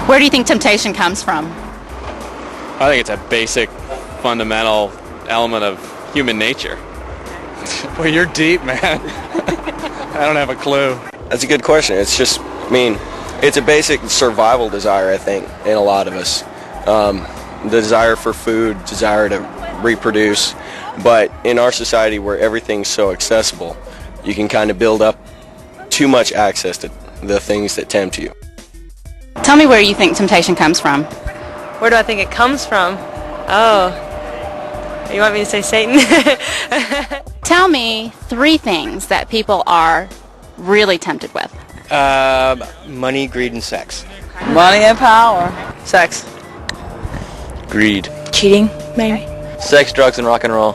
Where do you think temptation comes from? I think it's a basic, fundamental element of human nature. Well, you're deep, man. I don't have a clue. That's a good question. It's just, it's a basic survival desire, I think, in a lot of us. The desire for food, desire to reproduce. But in our society where everything's so accessible, you can kind of build up too much access to the things that tempt you. Tell me where you think temptation comes from. Where do I think it comes from? Oh, you want me to say Satan? Tell me 3 things that people are really tempted with. Money, greed, and sex. Money and power. Sex. Greed. Cheating, maybe. Sex, drugs, and rock and roll.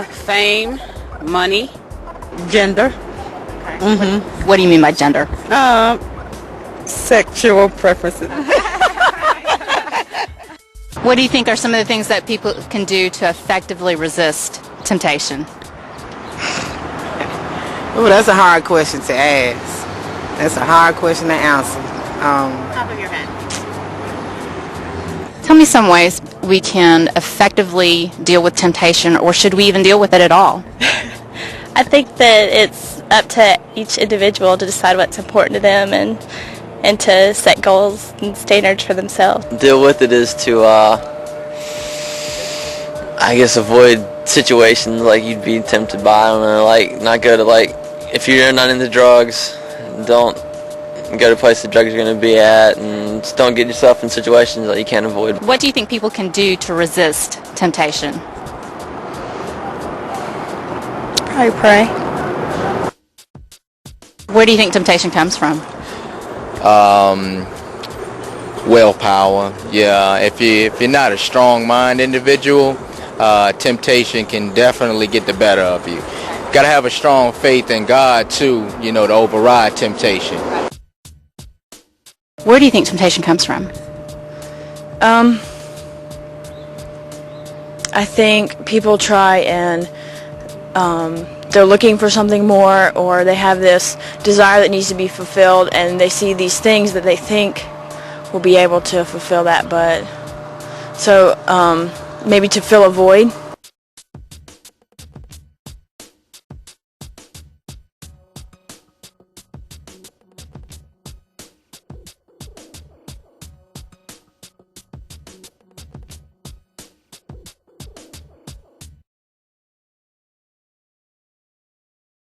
Fame, money, gender. What do you mean by gender? Sexual preferences. What do you think are some of the things that people can do to effectively resist temptation? Oh, that's a hard question to ask. That's a hard question to answer. Top of your head. Tell me some ways we can effectively deal with temptation, or should we even deal with it at all? I think that it's up to each individual to decide what's important to them and to set goals and standards for themselves. Deal with it is to, I guess, avoid situations like you'd be tempted by. I don't know, like, not go to, like, if you're not into drugs, don't go to places the drugs are going to be at, and just don't get yourself in situations that you can't avoid. What do you think people can do to resist temptation? Probably pray. Where do you think temptation comes from? Willpower. Yeah, if you're not a strong-minded individual, temptation can definitely get the better of you. Got to have a strong faith in God too, to override temptation. Where do you think temptation comes from? I think people try and they're looking for something more, or they have this desire that needs to be fulfilled, and they see these things that they think will be able to fulfill that, but so maybe to fill a void.